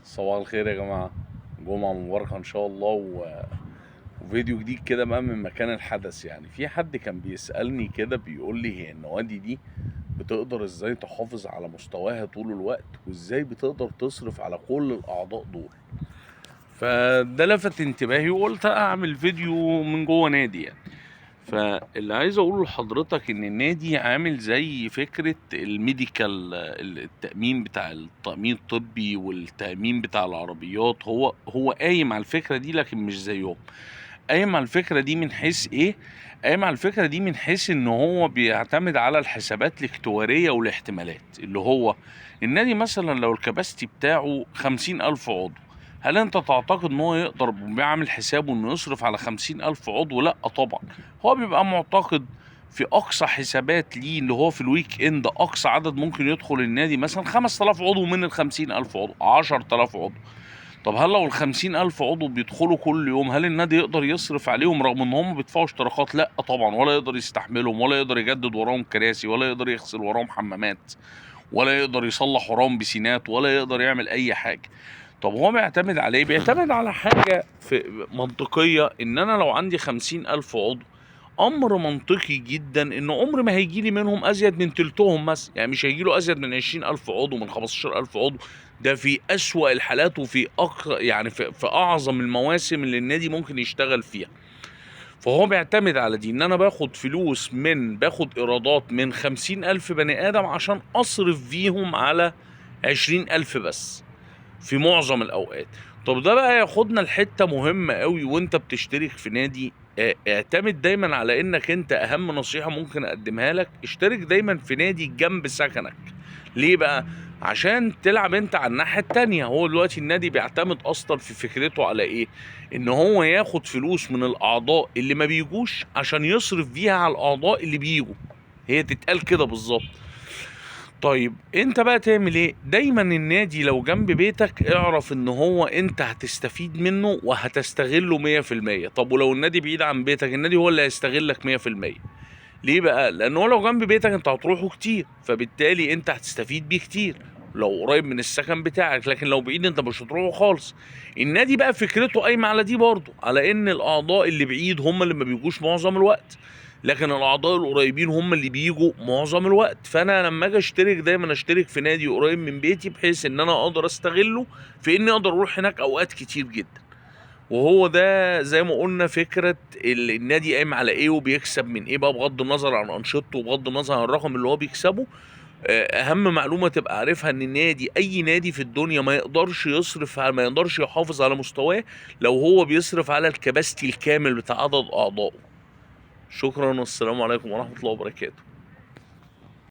صباح الخير يا جماعة. جمعة مباركة إن شاء الله وفيديو جديد كده بقى من مكان الحدث. يعني في حد كان بيسألني كده بيقول لي هي النوادي دي بتقدر إزاي تحافظ على مستواها طول الوقت، وإزاي بتقدر تصرف على كل الأعضاء دول. فده لفت انتباهي وقلت أعمل فيديو من جوه نادي يعني. فاللي عايز اقوله لحضرتك ان النادي عامل زي فكرة الميديكال، التأمين بتاع التأمين الطبي والتأمين بتاع العربيات. هو قايم على الفكرة دي لكن مش زيهم. قايم على الفكرة دي من حيث ايه؟ قايم على الفكرة دي من حيث ان هو بيعتمد على الحسابات الاكتوارية والاحتمالات. اللي هو النادي مثلا لو الكباستي بتاعه 50,000 عضو، هل انت تعتقد ان هو يقدر بيعمل حسابه انه يصرف على 50,000 عضو؟ لا طبعا. هو بيبقى معتقد في اقصى حسابات ليه اللي هو في الويك اند اقصى عدد ممكن يدخل النادي مثلا 5,000 عضو من ال 50,000 عضو، 10,000 عضو. طب هل لو ال50,000 عضو بيدخلوا كل يوم هل النادي يقدر يصرف عليهم رغم ان هم بيدفعوا اشتراكات؟ لا طبعا. ولا يقدر يستحملهم، ولا يقدر يجدد وراهم كراسي، ولا يقدر يغسل وراهم حمامات، ولا يقدر يصلح وراهم بسينات، ولا يقدر يعمل اي حاجة. طب هو بيعتمد على ايه؟ بيعتمد على حاجة في منطقية، ان انا لو عندي 50,000 عضو، امر منطقي جدا ان عمر ما هيجيلي منهم ازيد من تلتهم مثلا. يعني مش هيجيله ازيد من 20,000 عضو، من 15,000 عضو. ده في اسوأ الحالات، وفي يعني في اعظم المواسم اللي النادي ممكن يشتغل فيها. فهو بيعتمد على دي، ان انا باخد ايرادات من 50,000 بني ادم عشان اصرف فيهم على 20,000 بس في معظم الاوقات. طب ده بقى ياخدنا لحته مهمه قوي. وانت بتشترك في نادي، اعتمد دايما على انك انت، اهم نصيحه ممكن اقدمها لك، اشترك دايما في نادي جنب سكنك. ليه بقى؟ عشان تلعب انت على الناحيه التانيه. هو دلوقتي النادي بيعتمد اصلا في فكرته على ايه؟ ان هو ياخد فلوس من الاعضاء اللي ما بيجوش عشان يصرف بيها على الاعضاء اللي بيجوا. هي تتقال كده بالظبط. طيب انت بقى تعمل ايه؟ دايما النادي لو جنب بيتك اعرف ان هو انت هتستفيد منه وهتستغله 100%. طب ولو النادي بعيد عن بيتك، النادي هو اللي هيستغلك 100%. ليه بقى؟ لان هو لو جنب بيتك انت هتروحه كتير، فبالتالي انت هتستفيد بيه كتير لو قريب من السكن بتاعك. لكن لو بعيد انت مش هتروحه خالص. النادي بقى فكرته قايمه على دي برضه، على ان الاعضاء اللي بعيد هم اللي ما بيجوش معظم الوقت، لكن الاعضاء القريبين هم اللي بيجوا معظم الوقت. فانا لما اجي اشترك دايما اشترك في نادي قريب من بيتي، بحيث ان انا اقدر استغله في اني اقدر اروح هناك اوقات كتير جدا. وهو ده زي ما قلنا فكرة النادي قايم على ايه وبيكسب من ايه بقى، بغض النظر عن انشطته وبغض النظر عن الرقم اللي هو بيكسبه. اهم معلومة تبقى عارفها ان النادي، اي نادي في الدنيا، ما يقدرش يحافظ على مستواه لو هو بيصرف على الكباستي الكامل بتاع عدد اعضائه. شكرا والسلام عليكم ورحمة الله وبركاته.